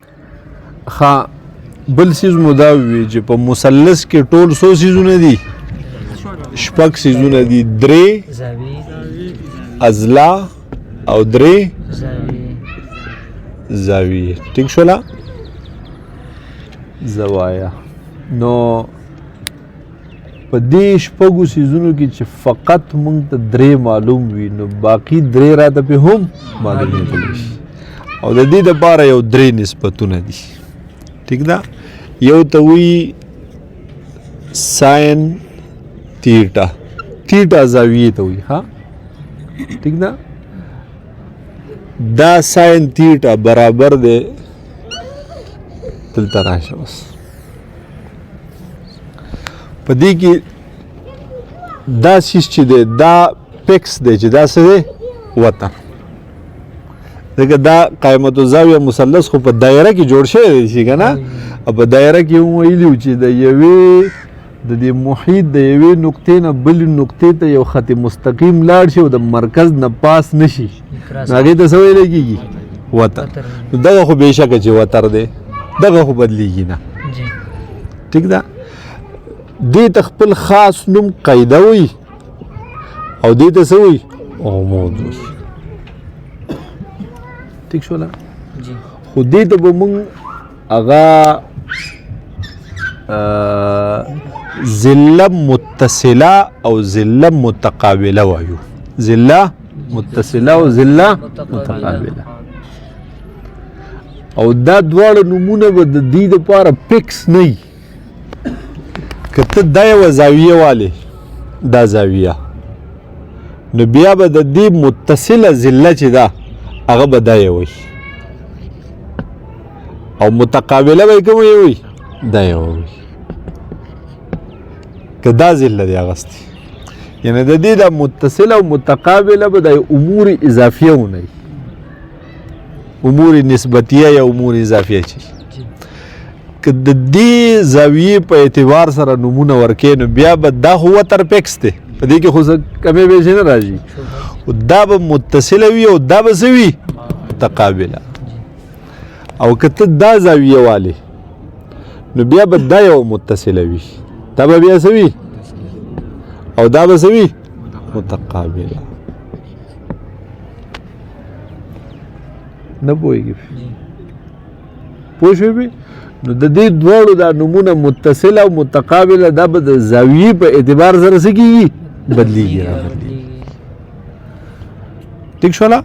ها بل سیز مو دا وی چې په مثلث کې ټول څو سیزونه دي؟ شپږ سیزونه دي. درې اضلاع او درې زاویې. ټیک شوله؟ زوایا. نو په دې شپږو سیزونو کې چې فقط موږ ته درې معلوم وي نو باقي درې راته پې هم معلومېدلی شي او د دې دپاره یو درې نسبتونه دي. ټیک ده؟ یو ته وایي ساین تیټا. تیټا زاویې ته وایي. ها ټیک ده؟ دا ساین تیټا برابر دی دلته راشه بس په دې کې دا سیس چې دی دا پیکس دی چې دا څه دی؟ وتر. ځکه دا قیمت الزاویه مثلث خو په دایره کې جوړ شوی دی چې که نه او په دایره کې هم ویلي چې د یوې د دې محیط د یوې نقطې نه بلې نقطې ته یو خط مستقیم لاړ شي او د مرکز نه پاس نه شي نو هغې ته څه ویلی کېږي؟ وتر. نو دغه خو بېشکه چې وتر دی دغه خو بدلیږي نه. ټیک ده؟ دې ته خپل خاص نوم قاعده وایي او دې ته څه وایي؟ عمود وایي. ټیک شوله؟ خو دې ته به مونږ هغه ذله متصله او ذله متقابله وایو. ذله متصله او ذله متقابله او دا دواړه نومونه به د دې دپاره فکس نه وي. که ته دا یوه زاویه والې دا زاویه نو بیا به د دې متصله ذله چې ده هغه به دا یې وایي او متقابله به یې کومه یې وایي؟ دا یې وایي. که دا ذله دی اغستی یعنې د دې دا متصله او متقابله به د امور اضافیه ونه وي. امور نسبتیه یا امور اضافیه چې که د دې زاویې په اعتبار سره نومونه ورکې نو بیا به دا خو وتر پیکس دی په دې کې خو څه کمې بیشې نه راځي دا به متصله وي او دا به څه وي؟ متقابله. او که ته دا زاویه والې نو بیا به دا یو متصله وي دا به بیا څه وي؟ او دا به څه وي؟ متقابله. نه پوهېږي پوه شوې؟ نو د دې دواړو دا نومونه متصله او متقابله دا به د زاویې په اعتبار سره څه کېږي؟ بدلېږي رابدلېږي. ټیک شوله؟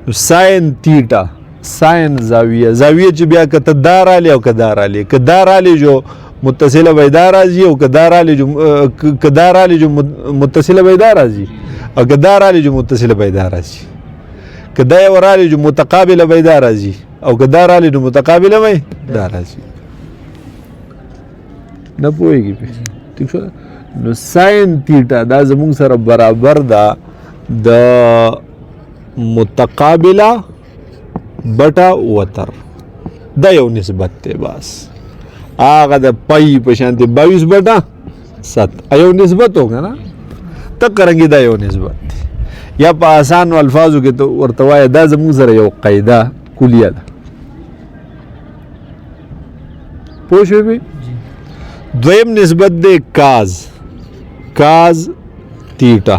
نو ساین تیټا ساین زاویه زاویه چې بیا که ته دا رالې او که دا رالې که دا رالې جو متصله به دا راځي او که دا رالې جو متصله به دا راځي او که دا رالې جو متصله به دا راځي که دا یو رالې جو متقابله به دا راځي او که دا رالې نو متقابله به دا راځي. نه پوهېږي پې؟ ټیک شو؟ نو ساین تیټا دا زمونږ سره برابر ده د متقابله بټه وتر. دا یو نسبت دی بس هغه د پای په شانتې 22 بټه 7 یو نسبت هو که نه تک رنګې دا یو نسبت دی یا په آسانو الفاظو کې ته ورته وایه دا زمونږ سره یو قاعده کلیه ده. پوه شوې بې؟ دویم نسبت دی کاز. کاز تیټا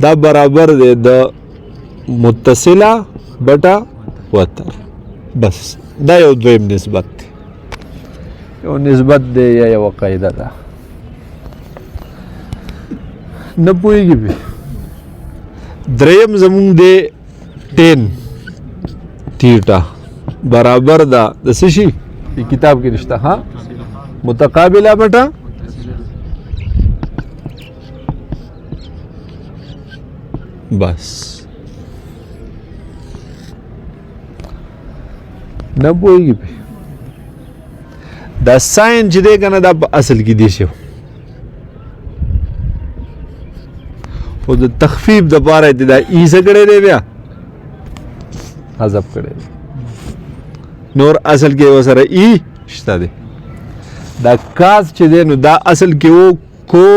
دا برابر دی د متصله بټه وتر. بس دا یو دویم نسبت دی یو نسبت دی یا یوه قاعده ده. نه پوهېږي پې؟ دریم زمونږ دی 10 تیټا برابر ده د څه شي؟ کتاب کې نشته. ها متقابله بټه بس. نه پوهېږي پې؟ دا ساین چې دی که نه دا په اصل کې دی شو خو د تخفیف دپاره یې دا ای څه کړی دی بیا حذف کړی دی نور اصل کې ورسره ای شته دی. دا کاز چې دی نو دا اصل کې و کو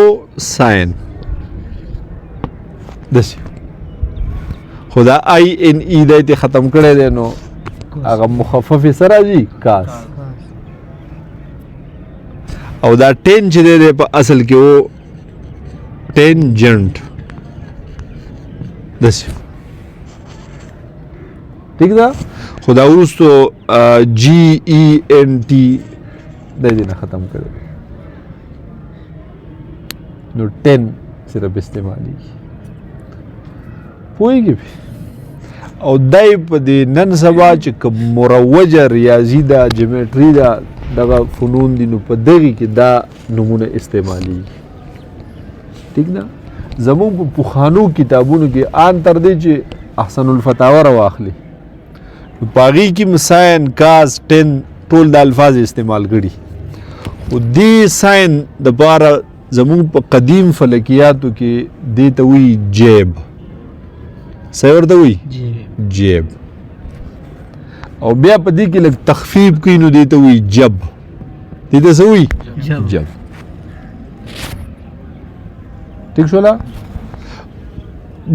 ساین داسې خو دا آی ان ای دی ته ختم کړی دی نو هغه مخفف یې څه راځي کاس او دا ټین چې دی په اصل کې و ټینجنټ داسې ٹھیک ده خو دا وروستو جی ای این ټي د دې نه ختم کړی نو 10 صرف استعمالیږي پوهېږي او دای په دې نن سبا چې کوم مروجه ریاضي ده جیومټري ده دغه فنون دي نو په دغې کې دا نومونه استعمالیږي ټیک ده زمونږ په پخوانو کتابونو کې آن تر دې چې احسن الفتاوه راواخلي نو په هغې کې ساین کاز 10 ټول د الفاظ استعمال کړي خو دې ساین دپاره زمونږ په قدیم فلکیاتو کې دې ته وایي جیب څه ورته وایي جیب او بیا په دې کې لږ تخفیف کوي نو دې ته وایي جب دې ته څه وایي جب ٹھیک شولا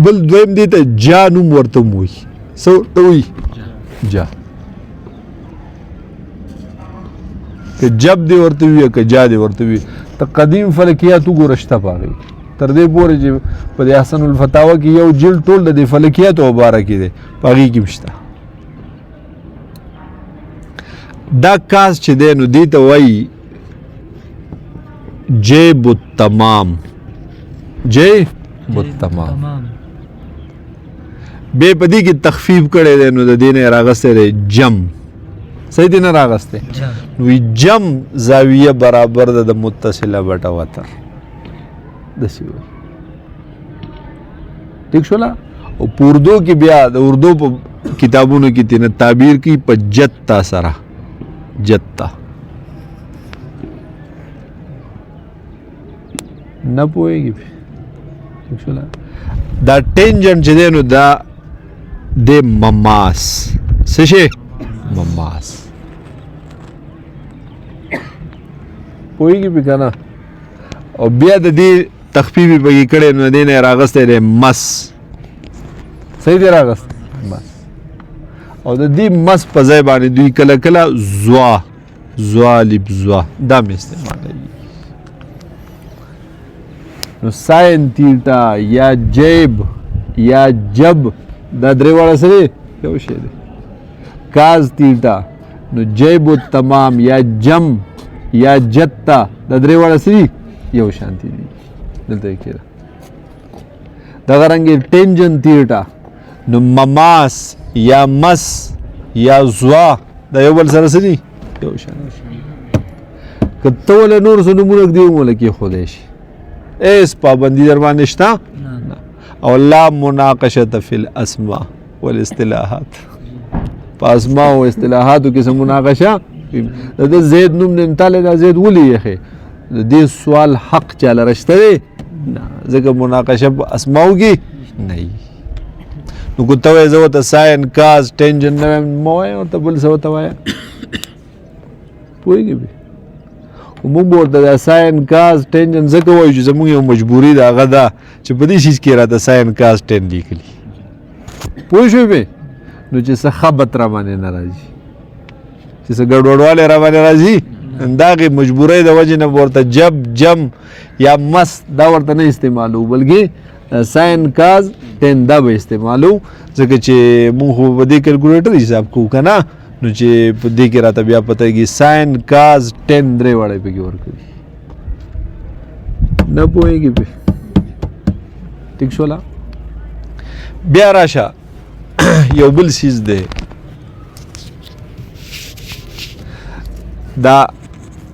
بل دویم دې ته جا نوم ورته هم وایي څه ورته وایي جا که جب دې ورته وي که جا دې ورته وي ته قدیم فلکیات وګوره شته په هغې تر دې پورې چې په دې احسن الفتاوه کې یو جلد ټول د دې فلکیاتو مباره کې دی په هغې کې هم شته دا کاس چې دی نو دې ته وایي جیب التمام جیب التمام بے په دې کې تخفیف کړی دی نو د دې نه راغستی دی جم صحیح دی نه راغستی نو جم زاویه برابر ده د متصله بټه وتر داسې وایي ٹھیک شولا او په اردو کې بیا د اردو په کتابونو کې تینا تعبیر کی په جتا سره جتا نه پوهېږي ٹھیک شولا دا ټینجنټ چې دی نو دا د مماس څه شی مماس پوهېږي پې که نه او بیا د دې تخفیف یې پکې کړی نو دې نه یې راغستی دی مس صحیح دی راغستی مس او د دې مس په ځای باندې دوی کله کله زوا زوالب زوا دا مې استعمالوي نو ساین تیټا یا جیب یا جب دا درې واړه څه دی یو شی دی کاز تیټا نو جیب التمام یا جم یا جتا دا درې واړه څه دي یو شانتي دي دلته یې کېده دغه رنګې ټینجن تیټا نو مماس یا مس یا زوا دا یو بل سره څه دي یو شان که ته ولې نور څه نومونه ږدي هم ولې کېښودی شي ایس پابندي در باندې شته او لا مناقشة فی الاسماء والاصطلاحات په اسماء او اصطلاحاتو کې څه مناقشه د ده زید نوم دی تاله دا زید ولې یخې د دې سوال حق چاله رشته دی نه ځکه مناقشه په اسماو کې نه وي نو که ته وایې زه ورته ساین کاز ټینجن نه وایم مه وایه ورته بل څه ورته وایه پوهېږې بې خو موږ به ورته دا ساین کاز ټینجن ځکه وایو چې زموږ یو مجبوري د هغه ده چې په دې شیز کې راته ساین کاز ټین لیکلي پوه شوې بې نو چې څه خبط را باندې نه راځي چې څه ګډوډوالی را باندې راځي د هغې مجبورۍ د وجې نه ورته جب جم یا مس دا ورته نه استعمالو بلکې ساین کاز ټین دا به استعمالو ځکه چې مونږ خو په دې کیلکولیټر حساب کوو که نه نو چې په دې کې راته بیا پته کېږي ساین کاز ټین درې واړه پکې ورکوي نه پوهېږي پې ټیک شوله بیا راشه یو بل څیز دی دا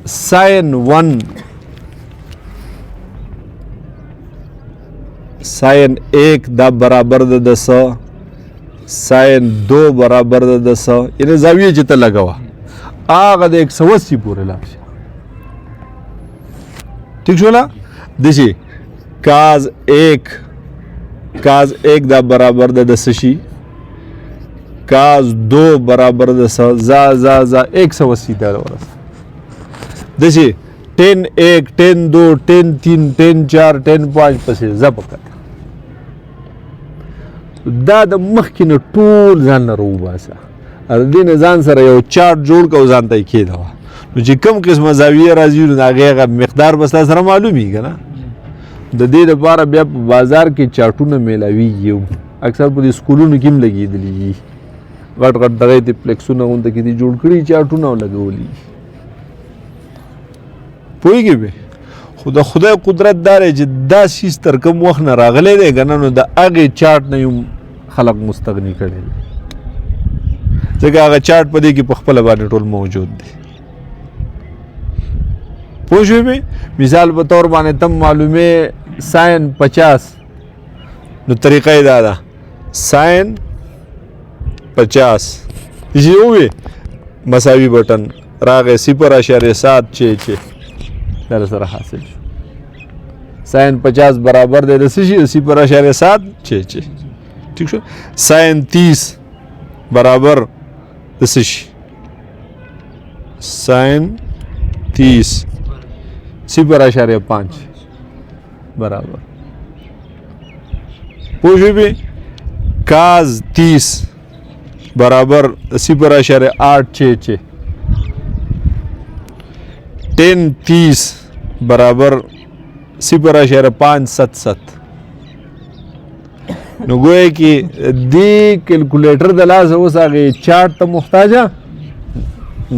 ساین 1 ساین 1 دا برابر ده د څه ساین 2 برابر ده د څه یعنې زاویې چې ته لګوه هغه د 180 پورې لاړ شه ټیک شوله داسې کاز 1 دا برابر ده د څه شي کاز 2 برابر ده څه زا 180 دا ورسه داسې 10 1 10 2 10 3 10 4 10 5 پسې ځه پکته دا د مخکې نه ټول ځان نه راوباسه دې نه ځان سره یو چارټ جوړ کړه او ځان ته یې کېږدوه نو چې کوم قسمه زاویه راځي نو د هغې هغه مقدار به ستا سره معلومېږي که نه د دې لپاره بیا په بازار کې چارټونه میلاویږي اکثر په دې سکولونو کې هم لګېدلي وي غټ غټ دغه دې پلیکسونه غونته کې دي جوړ کړي چارټونه او لګولي پوهېږې بې خو د خدای قدرت دا دی چې دا شیز تر کوم وخت نه راغلی دی که نه نو د هغې چارټ نه هم خلق مستغني کړی دی ځکه هغه چارټ په دې کې په خپله باندې ټول موجود دی پوه شوې مې مثال په طور باندې تم معلومې ساین 50 نو طریقه یې دا ده ساین 50 چې ووې مساوي بټن راغی 0.7 در سره حاصل شو ساین 50 برابر دی د څه شي 0.7 ٹھیک شو ساین 30 برابر د څه شي ساین 30 0.5 برابر پوه شوې بې کاز 30 برابر 0.8 टेन 30 برابر 0.577 نو ګویا کې دې کیلکولیټر د لاسه اوس هغې چارټ ته محتاجه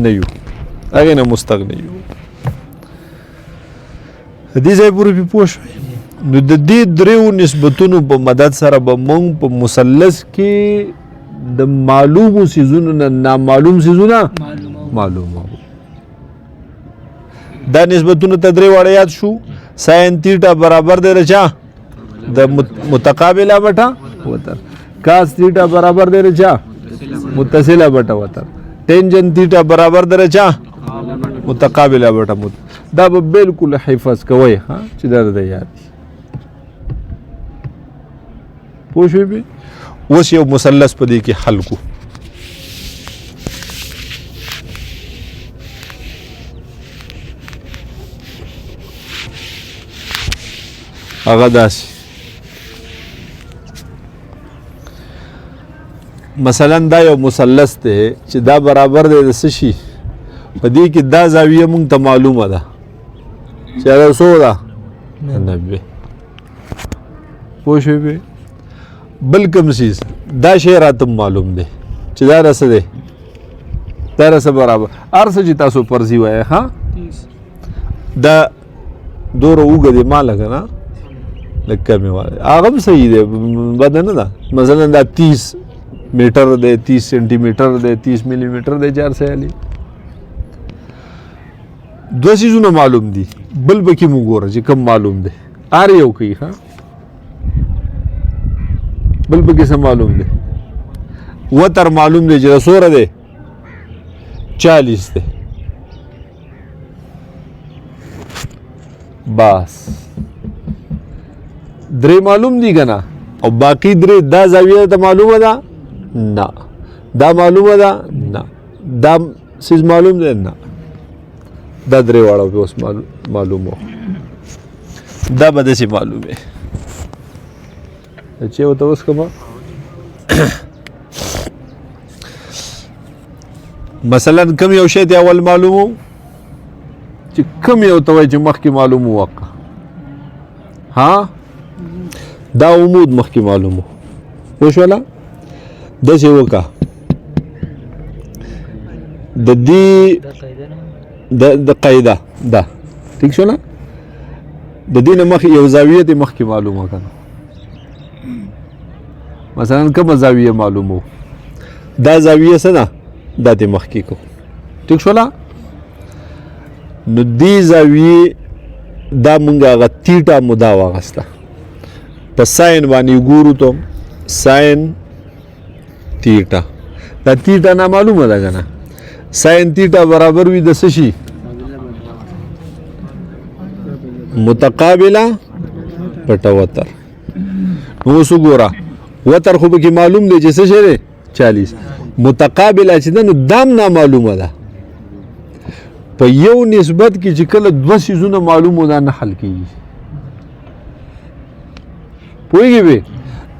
نه یو هغې نه مستغني یو دې ځای پورې پې پوه شوئ نو د دې دریو نسبتونو په مدد سره به موږ په مثلث کې د معلومو څیزونو نه نامعلوم څیزونه معلوموو دا نسبتونه ته درې واړه یاد شو ساین تیټا برابر دی د چا د متقابله بټه وتر کاس تیټا برابر دی د چا متصله بټه وتر ټینجن تیټا برابر دی د چا متقابله بټه دا به بالکل حفظ کوئ ها چې دا د یاد پوه شوې بې اوس یو مثلث په دې کې حل کو هغه داسې مثلا دا یو مثلث دی چې دا برابر دی د څه شي په دې کې دا زاویه مونږ ته معلومه ده چې هغه څو ده 90 پوه شوې بې بل کوم څیز دا شی راته معلوم دی چې دا رسه دی دا رسه برابر هر څه چې تاسو پرځي وایې ها دا دوره اوږه دی ما لګه نه لږ کمې والی هغه هم صحیح دی بده نه ده مثلا دا 30 میټر دی 30 سینټي میټر دی 30 ملي میټر دی 4 سیالي دوه څیزونه معلوم دي بل به کې مو ګوره چې کوم معلوم دی هر یو کوي ها بل به کې څه معلوم دی وتر معلوم دی چې څومره دی 40 دی بس درې معلوم دي که نه او باقي درې دا زاویه ته معلومه ده نه دا معلومه ده نه دا څیز معلوم دی نه دا درې واړه به اوس معلوم وو دا به داسې معلوم وي چې ورته اوس کومه مثلا کوم یو شی دی اول معلوم وو چې کوم یو ته وایي چې مخکې معلوم وو ها دا عمود مخکې معلوم وو پوه شوله داسې وکړه د دې د قاعده ده ټیک شوله د دې نه مخکې یو زاویه دې مخکې معلومه که نه مثلا کومه زاویه معلوم وو دا زاویه څه ده دا دې مخکې کو ټیک شوله نو دې زاویې دا مونږ هغه تیټا مدا واغسته په ساین باندې ګورو ته ساین تیټا دا تیټا نامعلومه ده که نه ساین تیټا برابر وي د څه شي متقابله بټه وتر نو اوس وګوره وتر خو پکې معلوم دی چې څه شی دی 40 متقابله چې ده نو دام نامعلومه ده په یو نسبت کې چې کله دوه څیزونه معلوم وو دا نه حل کېږي پوهېږې بې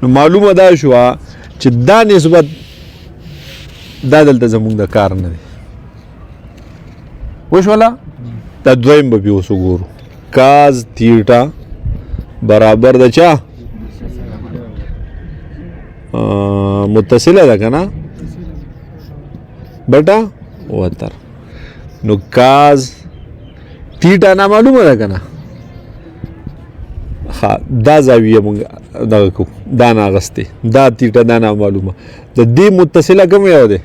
نو معلومه دا شوه چې دا نسبت دا دلته زمونږ د کار نه دی وشوله دا دویم به بیا اوس وګورو کاز تیټا برابر د چا متصله ده که نه بټه 72 نو کاز تیټا نامعلومه ده که نه ها دا زاویه مونږ دغه کوو دا ناغستې دا تیټه دا نامعلومه د دې متصله کوم یو دی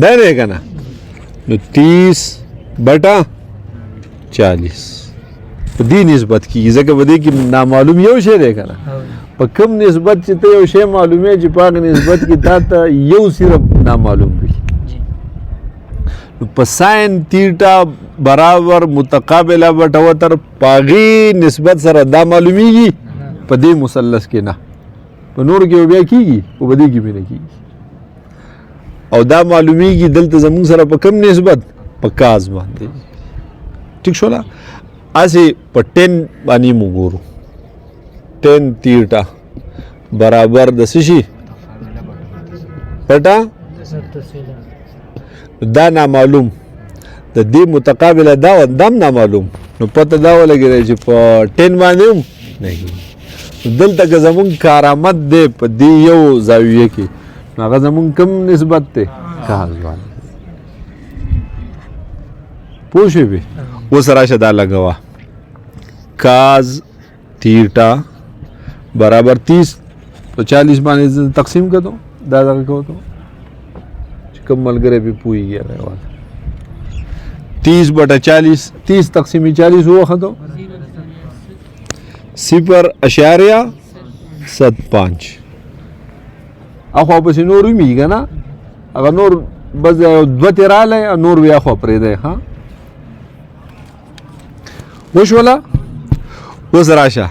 دا دی که نه نو 30 بټه 40 په دې نسبت کېږي ځکه په دې کې نامعلوم یو شی دی که نه په کوم نسبت چې ته یو شی معلومې چې په هغه نسبت کې تا ته یو صرف نامعلوم وي نو په ساین تیټا برابر متقابله بټه 72 په هغې نسبت سره دا معلومیږي په دې مثلث کې نه په نور کې بیا کېږي خو په دې کې بیا نه کېږي او دا معلومیږي دلته زمونږ سره په کوم نسبت په کاز باندې ټیک شوله هسې په 10 باندې مو ګورو 10 تیټا برابر د څه شي بټه دا نامعلوم د دې متقابله دا دم نامعلوم نو پته دا ولګېده چې په 10 باندې هم نه دلته که زمونږ کارآمد دی په دې یو زاویه کې نو هغه زمونږ کم نسبت دی کاز باندې پوه شوې بې اوس راشه دا لګوه کاز تیټا برابر 30 په 40 باندې تقسیم کړو دا دغه کوو چې کوم ملګری پې پوهېږي 30 بټه 40 30 تقسیم 40 ووختو 0.75 اخوا پسې نور ومیږي که نه هغه نور بس یو دوه تې رالی نور بیا اخوا پرېږدی ښه وشوله اوس راشه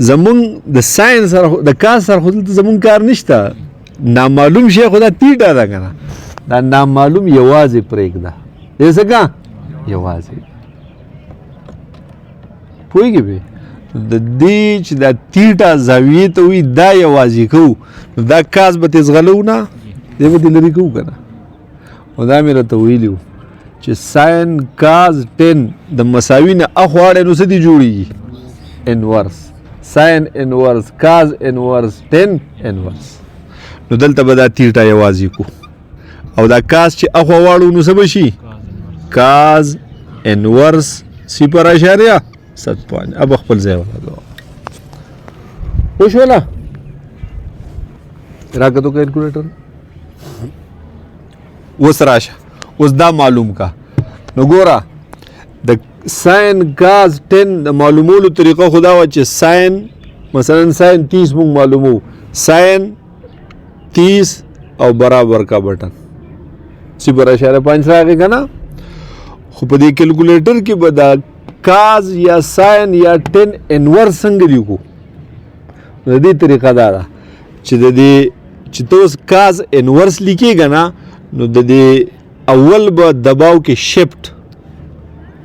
زمونږ د ساین سره د کاز سره خو دلته زمونږ کار نشته نامعلوم شی خو دا تیټه ده که نه دا نامعلوم یوازې پرېږده دې څه که یوازې پوهېږې بې د دې چې دا تیټه زاویې ته وي دا یوازې کوو نو دا کاز به تې زغلو نه دی به تې لرې کوو که نه او دا مې راته ویلي وو چې ساین کاز 10 د مساوي نه اخوا اړه نو څه دې جوړېږي انورس ساین انورس کاز انورس 10 انورس نو دلته به دا تیټه یوازې کو او دا کاز چې اخوا واړو نو څه به شي کاز انورس 0.7 اب خپل ځای ولګوه وشوله راکتو کیلکولیټر اوس راشه اوس دا معلوم کا نو ګوره د ساین کاز 10 د معلومولو طریقه خدا وه چې ساین مثلا ساین 30 مونږ معلومو ساین 30 او برابر کا بټن 0.5 راغی که نه خو په دې کیلکولیټر کې به دا کاز یا ساین یا 10 انورس څنګه لیکو د دې طریقه دا ده چې د دې چې ته اوس کاز انورس لیکېږه نه نو د دې اول به دباو کې شفت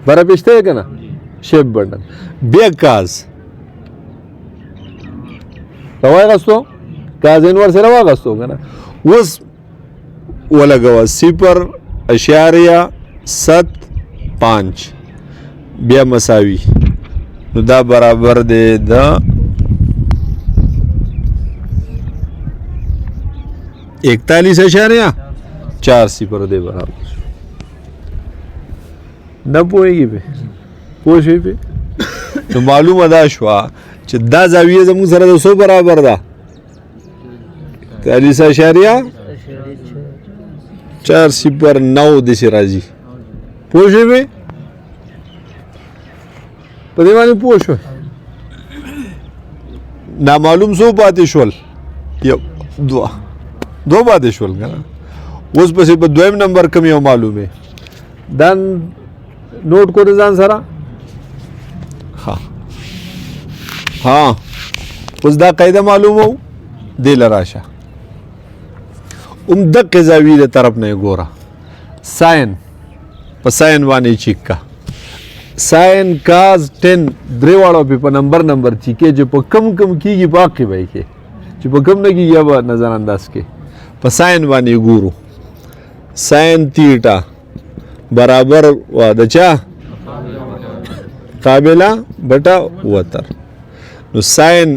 بره پېشته یې که نه شفت بټن بیا کاز راواغستو کاز انورس یې راواغستو که نه اوس ولګوه 0.75 بیا مساوي نو دا برابر دی د 41.4 دی برابر نه پوهېږي پې پوه شوې پې نو معلومه دا شوه چې دا زاویه زموږ سره د څو برابر ده 41.409 داسې راځي پوه شوې پې په دې باندې پوه شوې نامعلوم څو پاتې شول یو دوه پاتې شول که نه اوس پسې په دویم نمبر کم یو معلومې دا نوٹ کو ځان سره ها اوس دا قاعده معلومه و دې له راشه دقې زاویې د طرف نه یې ګوره ساین په ساین باندې چیک کا ساین کاز 10 درې واړه پې په نمبر چیکې چې په کم کېږي په حق کې به یې کې چې په کم نه کېږي یا به نظر انداز کې په ساين باندې ګورو ساين تیټا برابر وا د چا قابله بټا وتر نو ساين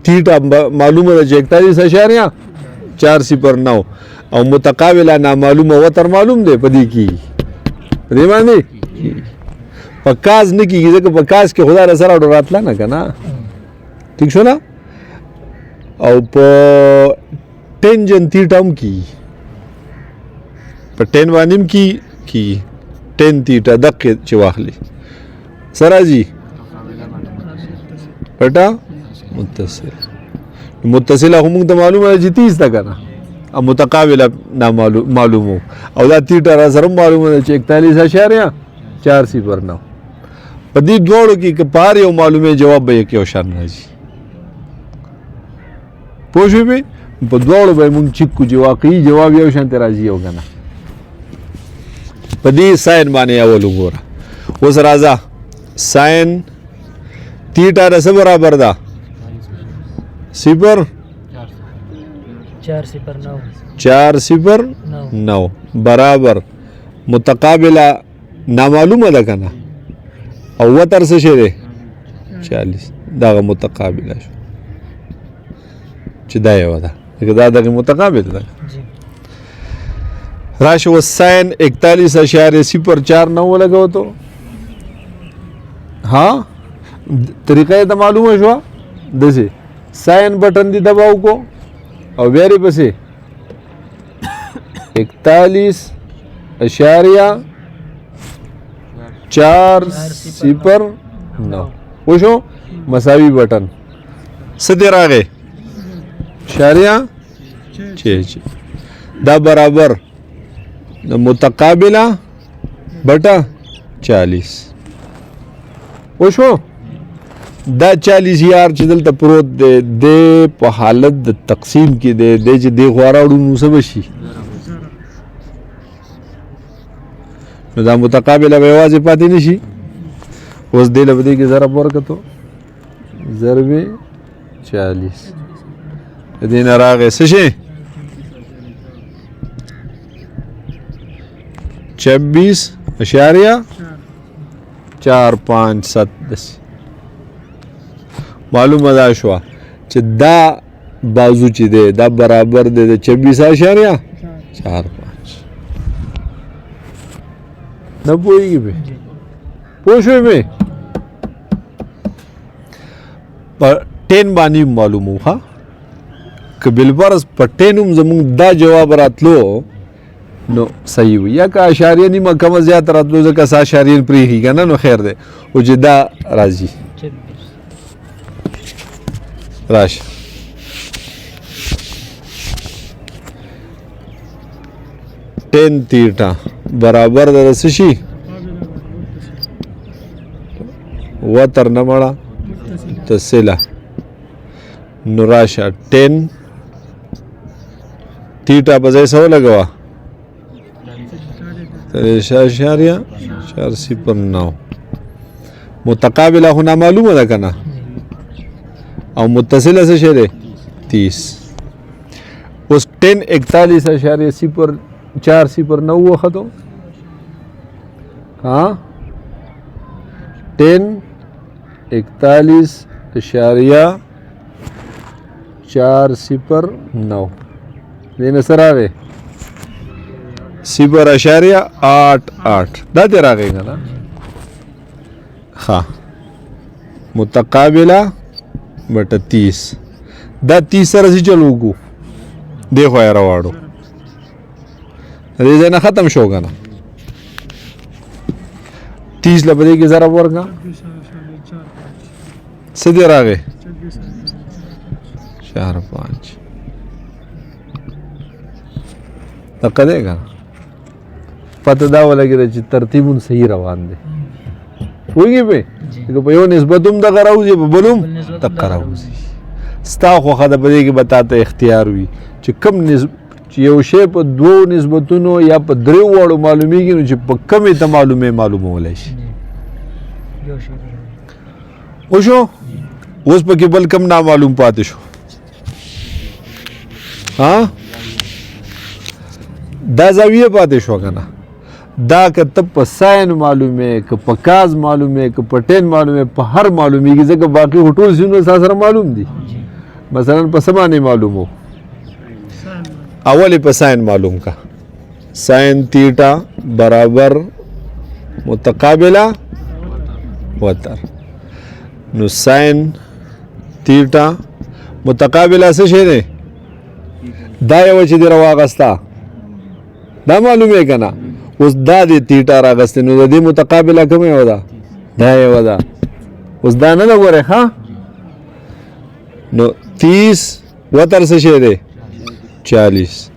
تیټا معلومه ده چې 41.409 او متقابله نامعلومه وتر معلوم دی په دې کې په دې باندې په کاز نه کېږي ځکه په کاز کې خدا سره اډو راتله نه که نه ټیک شو نه او په ټینجن تیټا هم کېږي په ټین باندې هم کېږي ټین تیټا دقې چې واخلي سره ځي پټه متصله خو موږ ته معلومه ده چې 30 ده که نه او متقابله معلومو او دا تیټا را سره معلومه ده چې 41.409 په دې دواړو کې که په هر یو معلومې جواب به یک یو شان راځي پوه شوې پې په دواړو به یې مونږ چک کړو چې واقعي جواب یو شانته راځي او که نه په دې ساين باندې اول وګوره اوس راځه ساين تیټا د څه برابر ده 409 برابر متقابله نامعلومه ده که نه او وتر څه شی دی 40 دغه متقابله شو چې دا یو ده دا دغه متقابل ده راشه و ساين 41.04 ولګو ته ها طریقه ته معلومه شو دسه ساين بٹن دی دباو کو او بیاری پسې 41.409 وشو مساوي بٹن څه راغی اشاریه 6 دا برابر د متقابله بټا 40 وشو دا 40 یار چې دلته پروت دی د په حالت د تقسیم کې دی چې دی غواړو نو څه بشي نو دا متقابله به یوازې پاتې نشي اوس دی له دې کې ضرب ورکړو ضرب 40 دې نه راغی څه شي 26.457 معلومه ده شو چې دا بازو چې دی دا برابر دی د 26.45 نه پوهېږي پې پوه شوې پې په 10 باندې معلوم وو ښه که بالفرض په 10 هم زموږ دا جواب راتلو نو صحیح وي یا که اشاریه نیمه کمه زیات راتلو ځکه څه اشاریه پرېښي که نه نو خیر دی او چې دا راځي راشه ټین تیټا برابر د څه شي وتر نه مړه متصله نو راشه 10 تیټا په ځای څه ولګوه 409 متقابله خو نامعلومه ده که نه او متصله څه شی دی 30 اوس 10 41.409 وختو ها 10 41.409 دینه سره راغی 0.88 دا دې راغی که نه ښه متقابله بټه 30 دا 30 سره چې چل وکړو دې خوا یې راواړو دې ځای نه ختم شو که نه 30 له په دې کې ضرب ورکړه څه دې راغی 4.5 دقه دی که نه پته دا ولګېده چې ترتیب صحیح روان دی پوهېږې پې که په یو نسبت هم دغه راوځي په بل هم دقه راوځي ستا خوښه ده په دې کې به تا ته اختیار وي چې کوم چې یو شی په دوو نسبتونو یا په دریو واړو معلومیږي نو چې په کمې ته معلومولی شي وشو اوس پکې بل کم نامعلوم پاتې شو ها دا زاویه پاتې شو که نه دا که ته په ساین معلومې که په کاز معلومې که په ټین معلومې په هر معلومیږي ځکه باقي خو ټول څیزونه ستا سره معلوم دي مثلا په څه باندې معلوم و اول یې په ساین معلوم کا ساین تیټا برابر متقابله وتر نو ساین تیټا متقابله څه شی دی دا یوه چې دې راواغسته دا معلومه که نه اوس دا دې تیټا راغستې نو د دې متقابله کومه یوه ده دا یوه ده اوس دا نه ده ګورې ښه نو 30 وتر څه شی دی 40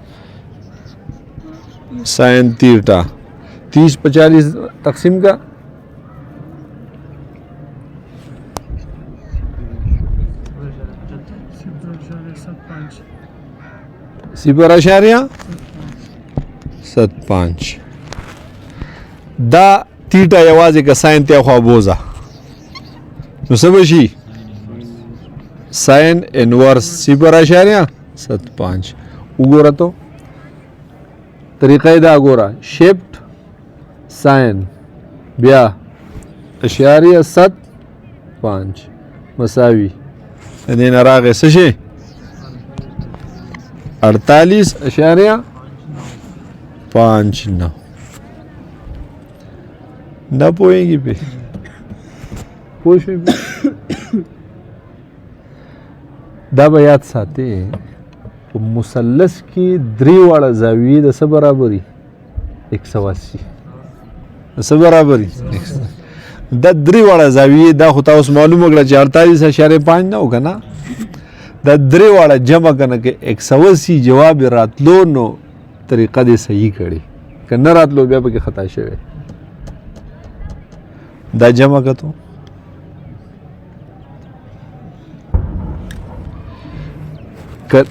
ساین تیټا 30 په 40 تقسیم کا صفر اشاریه 7.5 دا تیټا یوازې که ساین ته خوا بوزه نو څه به شي ساین انورس 0.7.5 وګوره تو طریقه دا ګوره شیفت ساین بیا اشاریه 7.5 مساوي د دې نه راغی څه شي 48.59 نه پوهېږي پې پوه شوې دا به یاد ساتې په مثلث کې درې واړه زاویې د څه برابري 180 د څه برابري دا درې واړه زاویې دا خو تاسو معلومه کړه چې 48.5 نه و که نه دا درې واړه جمع کنه که 180 جواب راتلو نو طریقه دې صحیح کړي که نه راتلو بیا پکې خطا شوی دا جمع کتو که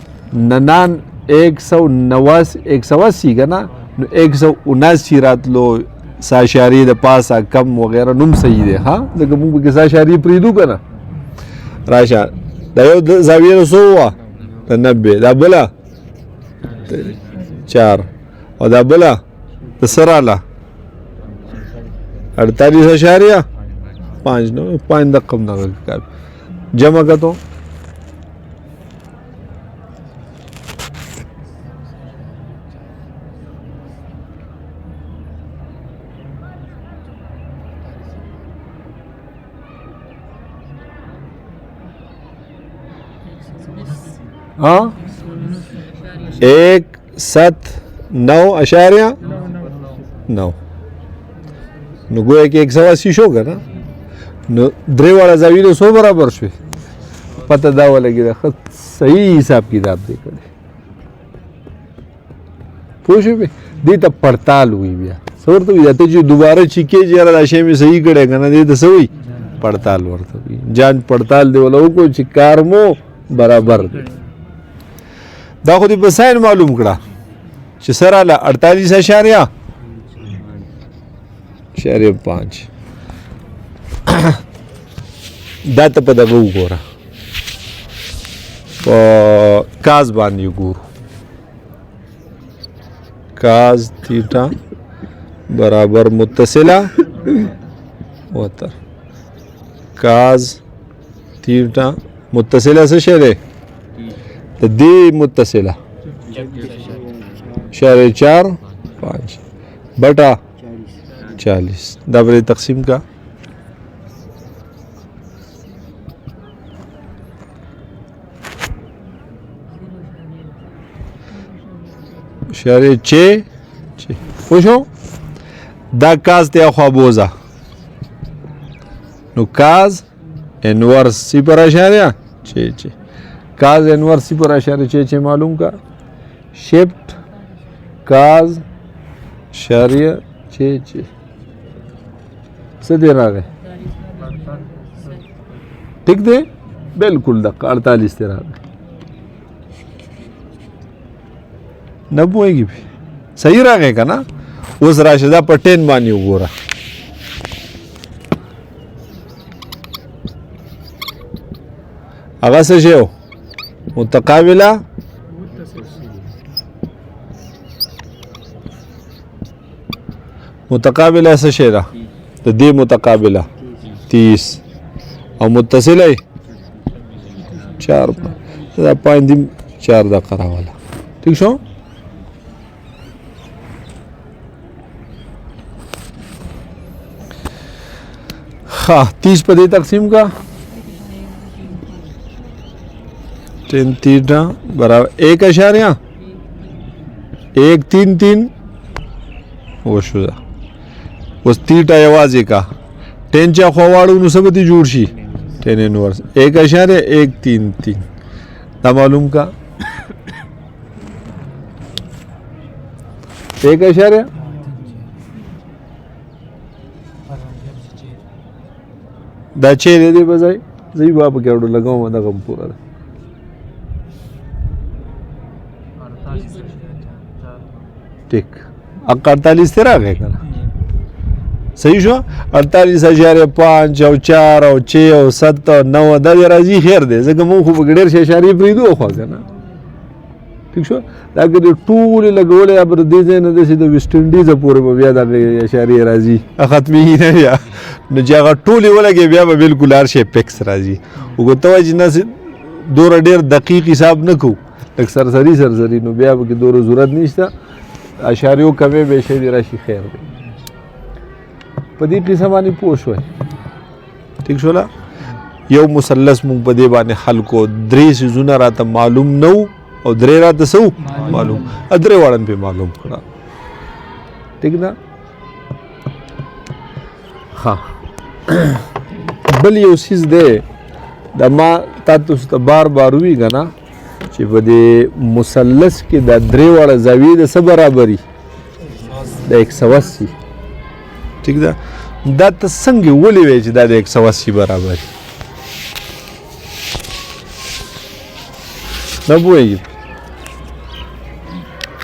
180 که نه نو 179 راتلو ساشاری د پاسه کم وغیره نوم صحیح دی ها ځکه موږ پکې ساشاری پرېږدو که نه راشه دا یو زاویه څو وه د 90 دا بله 4 او دا بله د څه راله 48.5 نو 5 دقه هم دغه کافي جمع کتو हाँ 179.9 نو گویا کې 180 شو که نه نو درې واړه زاویې د څو برابر شوې پته دا ولګېده ښه صحیح حساب کتاب دی کړی پوه شوې دې ته پړتال وایي بیا څه ورته وایي ته چې دوباره چې کېږي یاره دا شی مې صحیح کړی که نه دې ته څه وایي پړتال ورته وایي جان پړتال دی وله وکړو چې کار مو برابر دی دا خو دې په ساین معلوم کړه چې څه راله 48.5 دا ته په دغه وګوره په کاز باندې وګورو کاز تیټا برابر متصله وتر کاز تیټا متصله څه شی دی د دې متصله 4.5 بٹا 40 دا بری تقسیم کا اشاره 6 خوشو دا کاز ته خو بوزا نو کاز انورس 0.6 काज एनवर 0.6 मालूम का शिफ्ट काज शरिया 6 से दे रहा है ठीक दे बिल्कुल दक्का 48 दे रहा है 90 भी सही रहा का ना उस राशिदा पर 10 मानी उगोरा आगा से शेव متقابله متقابله څه شی ده د دې متقابله 30 او متصله 4 دا پاندې 4 د قراواله ٹھیک شو हाँ 30 पे तकसीम का 10 थीटा बराबर 1.133 वो शुदा उस थीटा आवाज़ का 10 चा खवाड़ू नुसबती जोड़ शी 10 इनवर्स 1.133 ता मालूम का 1 دا چې دې بځای زی باب کېړو لګاو دا کوم پورا ټیک 48 تر راغی کنه صحیح شو 48.5 او 4 او 6 او 7 او 9 دا راځي خیر دی ځکه مو خو بغیر شي اشاریه پریدو خو کنه ٹھیک شو دا کې ټول لګولې ابر دې نه د ویسټ انډیز پورې بیا د اشاریه راځي ختمي نه یا نو چې هغه ټولې ولګې بیا به بالکل هر شی پیکس راځي وګورئ چې نه دور ډېر دقیق حساب نه کوو لږ سرسري نو بیا به کې دور ضرورت نشته اشاریو کمې به شی دی راشي خیر دی په دې قسم باندې پوه شوئ ٹھیک شولا یو مثلث مونږ په دې باندې حل کو درې څیزونه راته معلوم نه او درې راته سو معلوم درې واړه په معلوم کړه ٹھیک ده ها بل یو سیز دی د ما تاسو ته بار وی غنا چې په دې مثلث کې د درې واړه زاویې د څه برابرۍ د 180 ٹھیک ده دا ته څنګه ولې وی چې دا د 180 برابر نه پوهېږي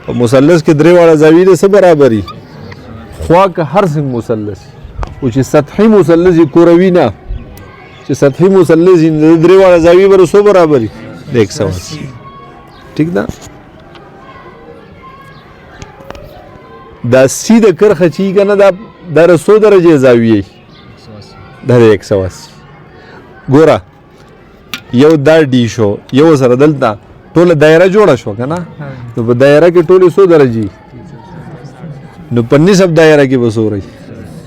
په مثلث کې درې واړه زاویې د څه برابرۍ خوا که هر څنګه مثلث او چې سطحي مثلث کوروي نه چې سطحي مثلث د درې واړه زاویې به څو برابرۍ د 180 ٹھیک ده دا سیده کرخه چې کنه دا د 100 درجه زاویه دا 180 ګوره یو دا ډی شو یو سره دلته ټول دایره جوړه شو کنه نو په دایره کې ټول 100 درجه نو په نسب دایره کې وسوري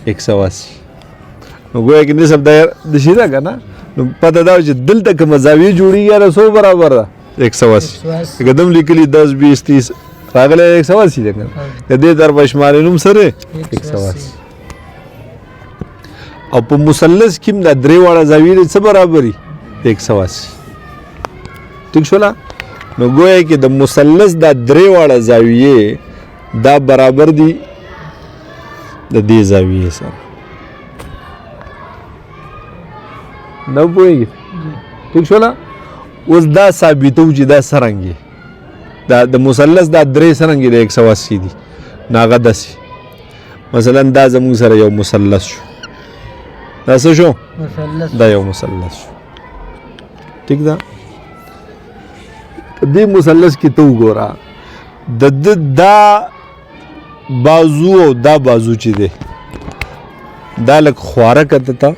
180 نو ګویا کې نسب دایره د شیدا کنه نو پته دا چې دلته کوم زاویه جوړیږي 100 برابر ده 180 قدم لیکلی 10 20 30 راغله 180 ده کنه د دې در بشماري نوم سره 180 او په مثلث کې د درې واړه زاویې څه برابرۍ 180 ٹھیک شولا نو ګویا کې د مثلث د درې واړه زاویې دا برابر دي د دې زاویې سره نو پوهېږي ٹھیک شولا اوس دا ثابتو چې دا څرنګه دا د مثلث دا درې څرنګه د 180 دي نو هغه داسې مثلا دا زموږ سره یو مثلث شو دا څه شو دا یو مثلث شو ٹھیک ده دې مثلث کې ته وګوره د دا بازو او دا بازو چې دی دا لږ خواره کته ته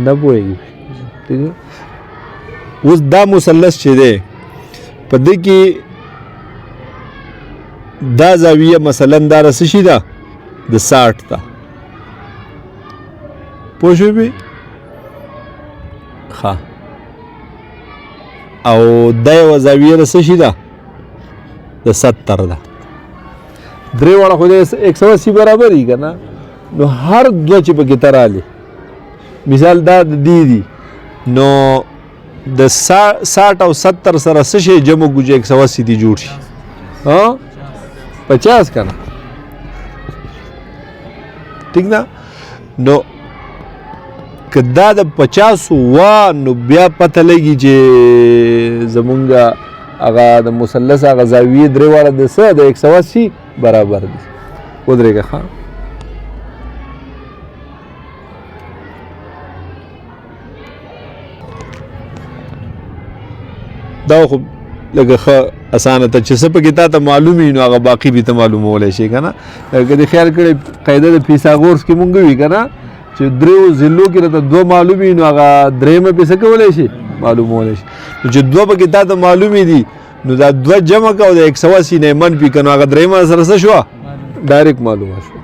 نه پوهېږي ٹھیک ده اوس دا مثلث چې دی په دې کې دا زاویه مثلا دا څه شي ده د 60 ده پوه شوې ښه او دا یوه زاویه د څه شي ده د 70 ده درې واړه خو د 180 برابر دي که نه نو هر دوه چې پکې ته راغلې مثال دا د دې دي نو د 60 او 70 سره څه شی جمع کړو 180 دي جوړ شي 50 کنه ٹھیک ده نو که دا د 50 وا نو بیا پته لګي چې زمونږ هغه د مثلث هغه زاویې درې واړه د څه د 180 برابر دي ودرېږه ښه دا خو لکه ښه اسانه ته چې څه پکې تا ته معلوم وي نو هغه باقي به ته معلومولی شي که نه لکه د خیال کړی قاعده د پیثاغورس کې مونږ وي که نه چې دریو ضلعو کې راته دوه معلوم وي نو هغه درېیمه پې څه کولی شي معلومولی شي نو چې دوه پکې تا ته معلومې دي نو دا دوه جمع که او د 180 نه یې منفي که نو هغه درېیمه سره څه شوه ډایرکټ معلومه شوه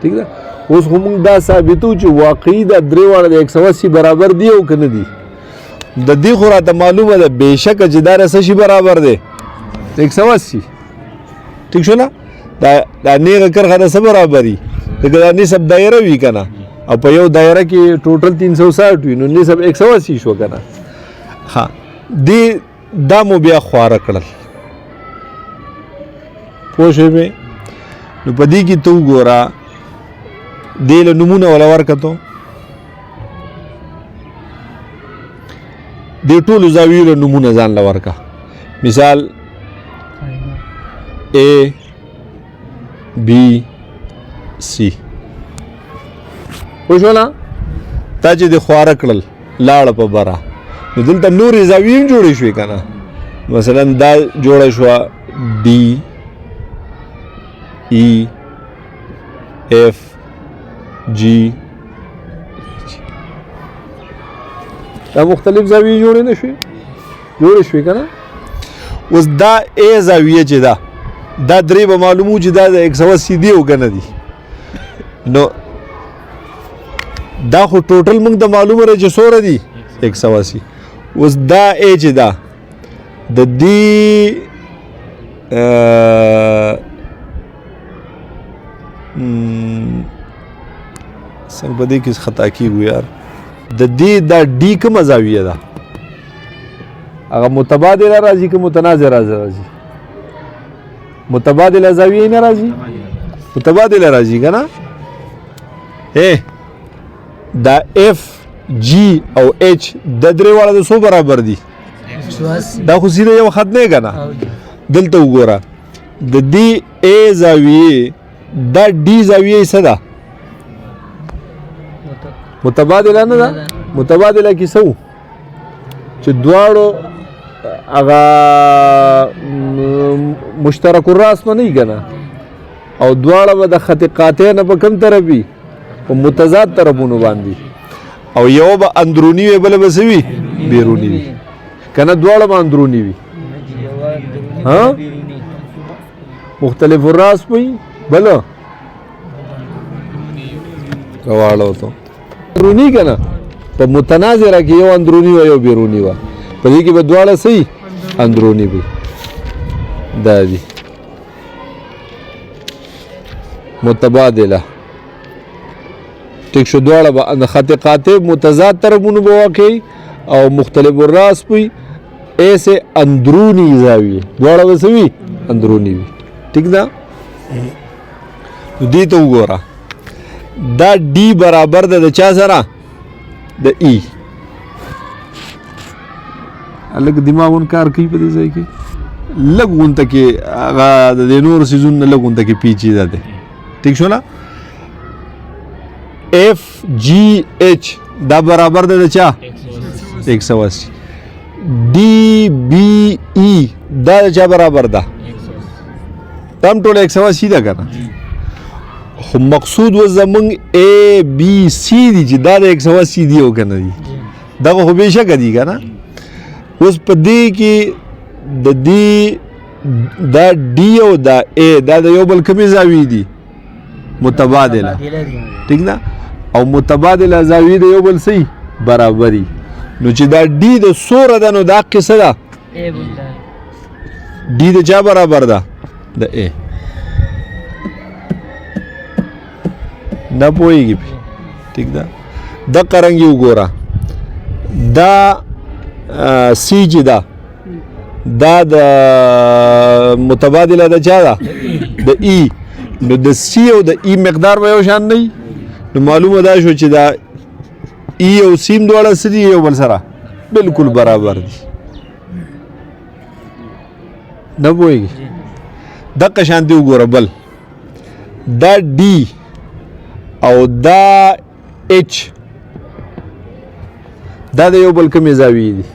ټیک ده اوس خو مونږ دا ثابتو چې واقعي دا درې واړه د 180 برابر دي او که نه دي د دې خو راته معلومه ده بېشکه چې دا څه شي برابر دی 180 ټیک شو نه دا نیغه کرښه د څه برابر وي لکه دا نصب دایره وي که نه او په یو دایره کې ټوټل 360 وي نو نصب 180 شو که نه ها دا مو بیا خواره کړل پوه شوې مې نو په دې کې ته وګوره دې له نومونه وله ورکتو دې ټولو زاویو له نومونه ځان له ورکه مثال A B C پوه شوله تا چې د خواره کړل لاړه په بره نو دلته نورې زاویې هم جوړې شوې که نه مثلا دا جوړه شوه D E F G دا مختلف زاویې جوړې نه شوې جوړې شوې که نه اوس دا A زاویه چې ده دا درې به معلومو چې دا د 180 دی او که نه دي نو دا خو ټوټل موږ د معلومه رہی چې څومره دي 180 اوس دا A چې ده د دې څنګه په دې کې خطا کېږو یار د دې دا ډي کومه زاویه ده هغه متبادله راځي که متناظره راځي متبادله زاویه نه راځي متبادله راځي که نه دا F G او H د درې واړه د څو برابر دي دا خو سیده یو خط نه که نه دلته وګوره د دې A زاویې دا D زاویه څه ده متبادله نه ده متبادله کې څه و چې دواړو هغه مشترک الراس به نه وي که نه او دواړه به د خط قاطع نه په کوم طرف وي په متضاد طرفونو باندې او یو به اندروني وي بله به څه وي بیروني وي که نه دواړه به اندروني وي مختلف الراس وي بله رواړو ته اندروني که نه په متناظره کې یو اندروني وه یو بیروني وه په دې کې به دواړه صحیح اندروني وي دا دي متبادله ټیک شو دواړه به د خط قاطع متضاد طرفونو به واقعي او مختلف الراس وي ایسے اندرونی زاویه دواړه به څه وي اندروني وي ټیک ده نو دې ته وګوره دا ډي برابر ده د چا سره د ای لږ دماغون کار کوي په دې ځای کې لږ غونته کې هغه د نورو څیزونو نه لږ غونته کې پیچیده دی ټیک شو نه F G H دا برابر ده د چا 180 D B E دا د چا برابر ده تم ټول 180 ده که نه خو مقصود و زمونږ A B C دي چې دا د 180 دی او که نه دي دغه خو بېشکه دي که نه اوس په دې کې د دې دا D او دا A دا د یو بل کومې زاویې دي متبادله ټیک ده او متبادله زاویې د یو بل صحیح برابري نو چې دا D د څومره ده نو دا حق څه ده D د چا برابر ده د A نه پوهېږي پې ټیک ده دقه رنګ یې وګوره دا سی چې ده دا د متبادله د چا ده د ای نو د سی او د ای مقدار به یو شان نه وي نو معلومه دا شو چې دا ای او سیم دواړه څه دي یو بل سره بالکل برابر دي نه پوهېږي دقه شانتې وګوره بل دا ډي او دا اچ دا د یو بل کومې زاویې دي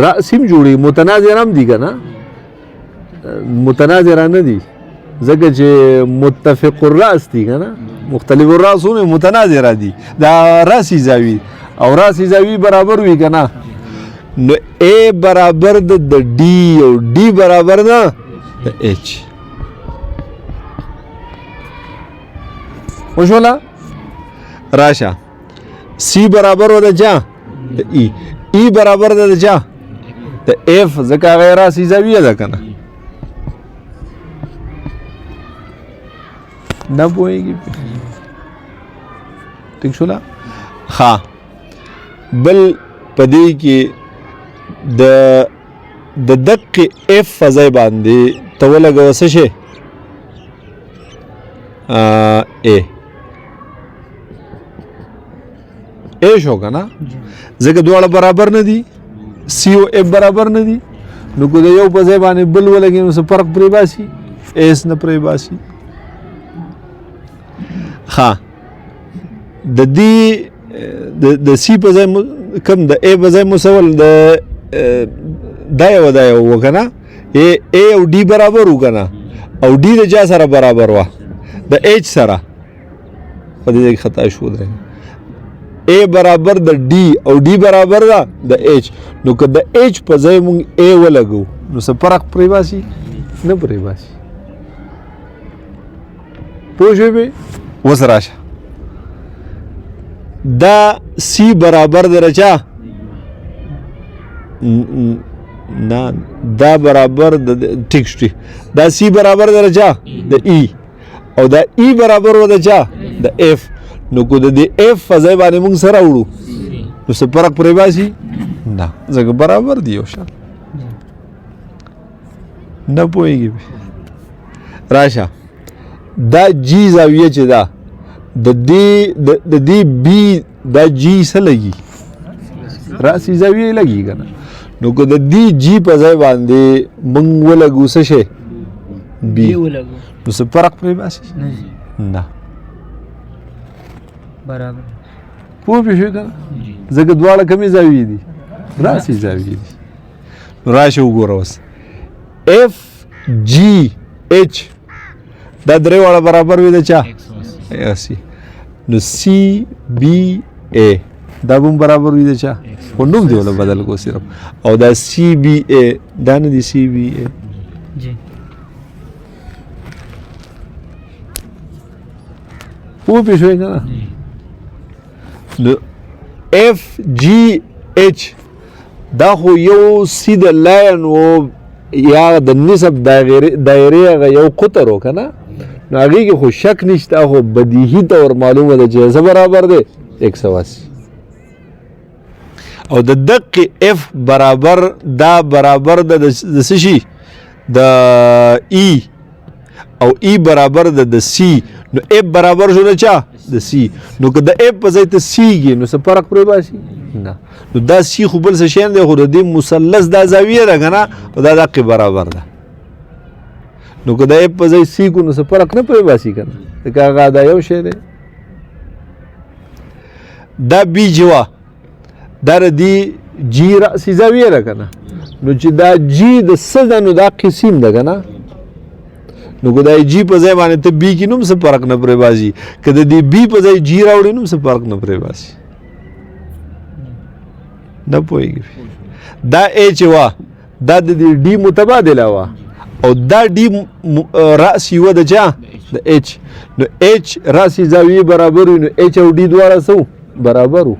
راسم جوړي متناظر هم دي کنه متناظر نه دي ځکه چې متفق الراس دي کنه مختلف الراسونه متناظر دي دا راسی زاوی او راسی زاوی برابر وي کنه نو A برابر د D او D برابر ده د H وشولا راشه C برابر و د چا د E برابر ده د چا د F ځکه غیر راسی زاویه ده کنه نه پوهېږي ټیک شولا ها بل په دې کې د دقې F فضای باندې ته ولګوه څه شی A شو که نه ځکه دواړه برابر نه دي C او F برابر نه دي نو که د یو په ځای باندې بل ولګي نو څه فرق پرې باسي S نه پرې باسي ها د دې د C په ځای کم د A په ځای مسول د دا یو وکنه A او D برابر وکنه او D د چا سره برابر وا د H سره په دې خطا شو درې A برابر د D او D برابر ده د H نو که د H په ځای مونږ A ولګو نو څه فرق پرې باسي نه پرې باسي پوه شوې به اوس راشه دا C برابر د رچا نه دا برابر د ټیک شي دا C برابر د رچا د E او دا E برابر و د چا د F نو کو د F فضای باندې موږ سره وړو نو څه فرق پرې باسي نه ځکه برابر دی یو شان نه پوهېږي راشه دا G زاویه چې ده د دې B دا G څه لګي راسي زاویه لګي کنه نو که د دې G په ځای باندې موږ ولګو څه شی B نو څه فرق پرې باسي نه برابر پوه شوې کنه ځکه دواړه کومې زاویې دي راسي زاویې دي راشه وګوره اوس F G H دا درې واړه برابر وي د چا اسی نو C B A دا هم برابر وي د چا خو نوم دی ولا بدل کو صرف او دا C B A دا نه دي C B A جی پوه شوې کنه نو F G H دا خو یو سیده لاین و یا د نسب دایره یو قطر و کنه نو هغې کې خو شک نشته خو بدیهي طور معلومه ده چې څه برابر دی 180 او د دقې F برابر دا برابر ده د څه شي د E او E برابر ده د C نو F برابر شو د چا د C نو که د F په ځای ته C ږي نو څه فرق پرې باسي نه نو دا C خو بل څه شی دی خو د دې مثلث دا زاویه ده که نه او دا دقې برابر ده نو که د F په ځای C کو نو څه فرق نه پرې باسي که نه ځکه هغه دا یو شی دی دا B جوا دا د دې G راسي زاویه ده که نه نو چې دا G د څه ده نو دا قسم ده که نه نو که دا G په ځای باندې ته B کې نو هم څه فرق نه پرې باسي که د دې B په ځای G راوړې نو هم څه فرق نه پرې باسي نه پوهېږي دا A چې وه دا د دې D متبادله وه او دا D راسي وه د چا د H نو H راسي زاویې برابر وي نو H او D دواړه څه برابر وو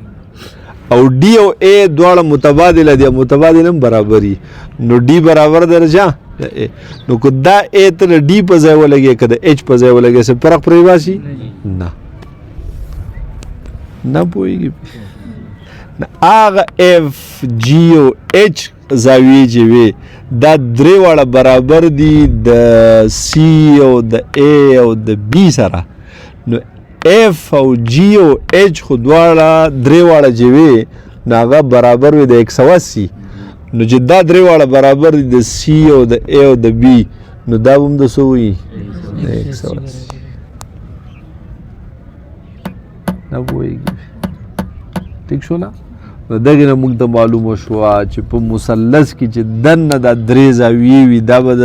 او D او A دواړه متبادله دي متبادله هم برابر دي نو D برابر دی د چا د A نو که دا A ته د D په ځای ولګې که د H په ځای ولګې څه فرق پرې باسي نه نه پوهېږي نه هغه F G او H زاویې چې وي دا درې واړه برابر دي د C او د A او د B سره نو F او G او H خو دواړه درې واړه چې وي نو هغه برابر وي د 180 نو چې دا درې واړه برابر دي د C او د A او د B نو دا هم د څه وي د 180 نه پوهېږي ټیک شو نه نو دغې نه موږ ته معلومه شوه چې په مثلث کې چې دننه دا درې زاویې وي دا به د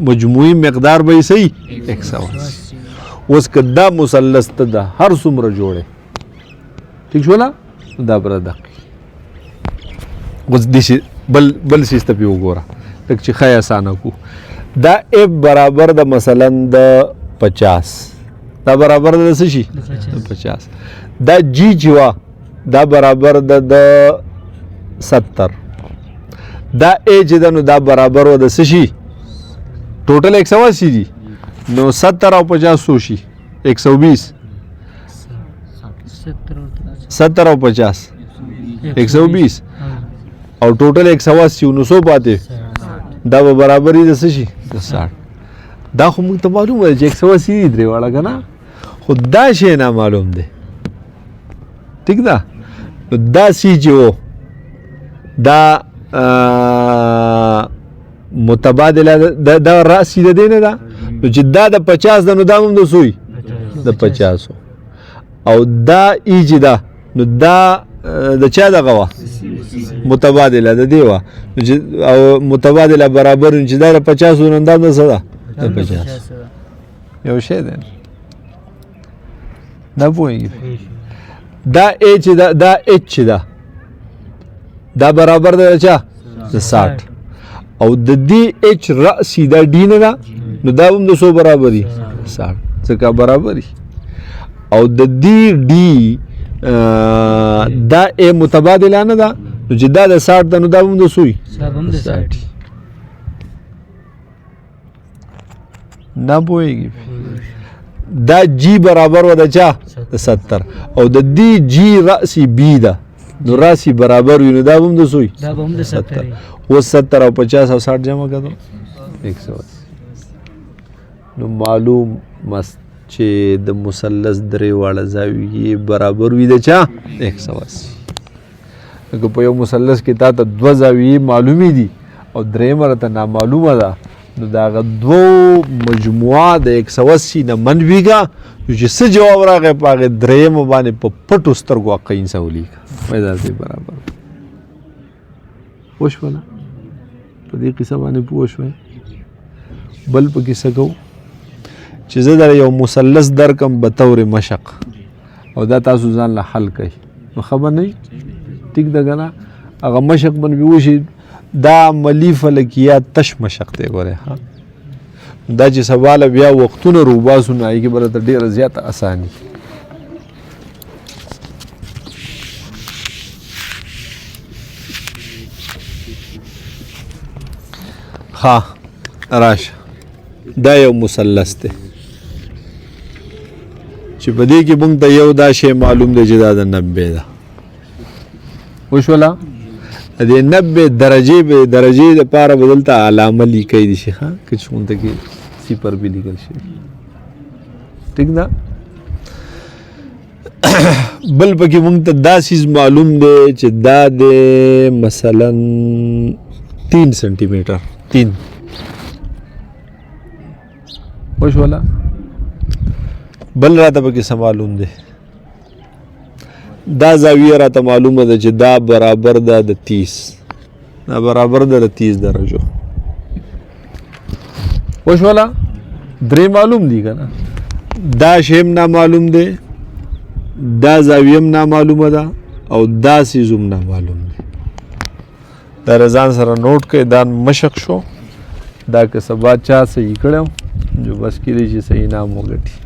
مجموعي مقدار به یې صحیح 180 اوس که دا مثلث ته د هر څومره جوړې ټیک شو نه دا به دقیق اوس دې بل سیز ته پې وګوره لږ چې ښه اسانه کړو دا اف برابر د مثلا د 50 دا برابر د څه شي د 50 دا جی چې وه دا برابر د 70 دا ا چې ده نو دا برابر و د څه شي ټوټل 180 دي نو 70 او 50 څو شي 120 70 او 50 120 او ټوټل 180 نو څو پاتې دا به برابر دي د څه شي د 60 دا خو موږ ته معلومه ده چې 180 دي درې واړه که نه خو دا شی نامعلوم دی ټیک ده نو دا سی چې و دا متبادله دا رأسی د دی نه ده نو چې دا د 50 ده نو دا هم د څوی د 50 او دا ای چې ده نو دا د چا دغه وه متبادله د دی وه او متبادله برابر چې دا د 50 نو دا د څه ده د 50 یو شی دی دا پوهېږي دا ا چې دا اچ چې ده دا برابر ده د چا د 60 او د دې اچ رأسي دا ډي نه ده نو دا هم د څو برابر دي 60 ځکه برابر دي او د دې ډي دا ا متبادله نه ده نو چې دا د 60 ده نو دا هم د څوی د 60 نه پوهېږي دا جی برابر و د چا د 70 او د دې جی رأسی بی ده نو رأسی برابر وي نو دا هم د څوی د 70 اوس 70 او 50 او 60 جمع کړو 180 نو معلوم مست چې د مثلث درې واړه زاویې برابر وي د چا 180 لکه په یو مثلث کې تا ته دوه زاویې معلومې دي او درېیمه راته نامعلومه ده نو د هغه دوو مجموعه د 180 نه منفي که چې څه جواب راغی په هغې درېیمه باندې په پټو سترګو حقین څه ولیکه داسې برابر پوه شوله په دې قصه باندې پوه شوی بل په کیسه کوو چې زه در یو مثلث درکم به طور مشق او دا تاسو ځان له حل کوي نو خبر نه ټیک ده که نه هغه مشق باندې وشي دا عملي فلکیات تش مشق دی ګورې دا چې سواله بیا وختونه روباسو نه هغې کې به راته ډېره زیاته اساني ها راشه دا یو مثلث دی چې په دې کې موږ ته یو دا شی معلوم دی چې دا د 90 ده وشوله د 90 درجې دپاره به دلته علامه لیکی دي شي ښه که چېرته کې صفر به لیکل شي ټیک ده بل پکې موږ ته دا چیز معلوم دی چې دا د مثلا 3 سنټي میټر 3 وشوله بل راته پکې څه معلوم دی دا زاویه راته معلومه ده چې دا برابر ده د 30 دا برابر ده د 30 درجو وشوله درې معلوم دي که نه دا شیم نامعلوم دی دا زاویه هم نامعلومه ده او دا څیز هم نامعلوم دی دا رضان سره نوٹ کړئ دا مشق شو دا که سبا چا صحیح کړی جو بس کېدی چې صحیح نام وګټي